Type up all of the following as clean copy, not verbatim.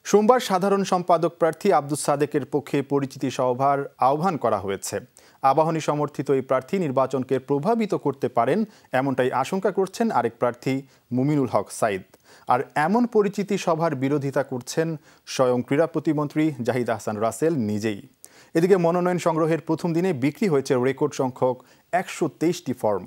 সোমবার সাধারণ সম্পাদক প্রার্থী আব্দুস সাদেকের পক্ষে পরিচিতি সভার আহ্বান করা হয়েছে। আবাহনী সমর্থিত এই প্রার্থী নির্বাচনকে প্রভাবিত করতে পারেন এমনটাই আশঙ্কা করছেন আরেক প্রার্থী মুমিনুল হক সাঈদ। আর এমন পরিচিতি সভার বিরোধিতা করছেন স্বয়ং ক্রীড়া প্রতিমন্ত্রী জাহিদ আহসান রাসেল নিজেই। এদিকে মনোনয়ন সংগ্রহের প্রথম দিনে বিক্রি হয়েছে রেকর্ড সংখ্যক ১২৩টি ফর্ম।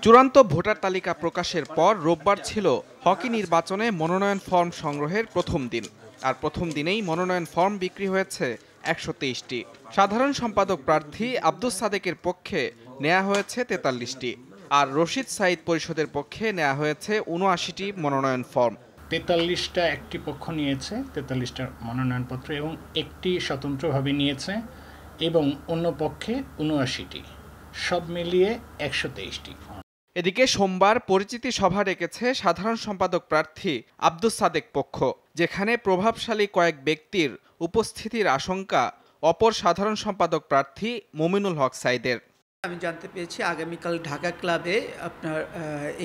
চূড়ান্ত ভোটার তালিকা প্রকাশের পর রোববার ছিল হকি নির্বাচনে মনোনয়ন ফর্ম সংগ্রহের প্রথম দিন। আর প্রথম দিনেই মনোনয়ন ফর্ম বিক্রি হয়েছে ১২৩টি। সাধারণ সম্পাদক প্রার্থী আব্দুস সাদেকের পক্ষে নেওয়া হয়েছে ৪৩টি, আর রশিদ সাঈদ পরিষদের পক্ষে নেওয়া হয়েছে ৭৯টি মনোনয়ন ফর্ম। ৪৩টা একটি পক্ষ নিয়েছে, ৪৩টা মনোনয়নপত্র, এবং একটি স্বতন্ত্রভাবে নিয়েছে, এবং অন্য পক্ষে ৭৯টি, সব মিলিয়ে ১২৩টি। এদিকে সোমবার পরিচিতি সভা ডেকেছে সাধারণ সম্পাদক প্রার্থী আব্দুস সাদেক পক্ষ, যেখানে প্রভাবশালী কয়েক ব্যক্তির উপস্থিতির আশঙ্কা অপর সাধারণ সম্পাদক প্রার্থী মুমিনুল হক সাঈদের। আমি জানতে পেরেছি আগামীকাল ঢাকা ক্লাবে আপনার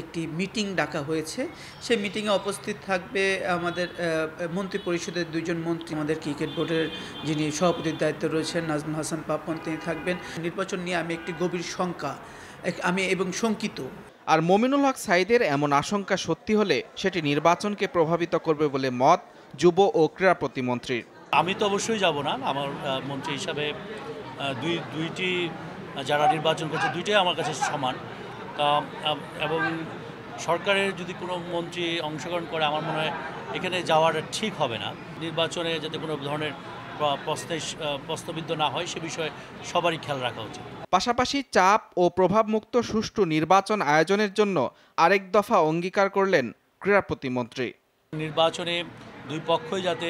একটি মিটিং ডাকা হয়েছে। সেই মিটিংয়ে উপস্থিত থাকবে আমাদের মন্ত্রী পরিষদের ২জন মন্ত্রী, আমাদের ক্রিকেট বোর্ডের যিনি সভাপতির দায়িত্বে রয়েছেন নাজমুল হাসান পাপন, তিনি থাকবেন। নির্বাচন নিয়ে আমি একটি গভীর শঙ্কিত। আর মুমিনুল হক সাঈদের এমন আশঙ্কা সত্যি হলে সেটি নির্বাচনকে প্রভাবিত করবে বলে মত যুব ও ক্রীড়া প্রতিমন্ত্রীর। আমি তো অবশ্যই যাব না। আমার মন্ত্রী হিসাবে দুইটি যারা নির্বাচন করছে দুইটাই আমার কাছে সমান, এবং সরকারের যদি কোনো মন্ত্রী অংশগ্রহণ করে আমার মনে হয় এখানে যাওয়াটা ঠিক হবে না। নির্বাচনে যাতে কোনো ধরনের প্রশ্নবিদ্ধ না হয় সে বিষয়ে সবারই খেয়াল রাখা উচিত। পাশাপাশি চাপ ও প্রভাবমুক্ত সুষ্ঠু নির্বাচন আয়োজনের জন্য আরেক দফা অঙ্গীকার করলেন ক্রীড়া প্রতিমন্ত্রী। নির্বাচনে দুই পক্ষই যাতে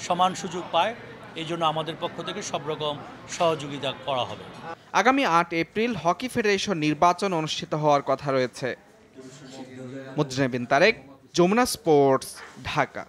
সমান সুযোগ পায়, এই জন্য আমাদের পক্ষ থেকে সব রকম সহযোগিতা করা হবে। আগামী ৮ এপ্রিল হকি ফেডারেশন নির্বাচন অনুষ্ঠিত হওয়ার কথা রয়েছে। মুজরিম বিন তারেক, যমুনা স্পোর্টস, ঢাকা।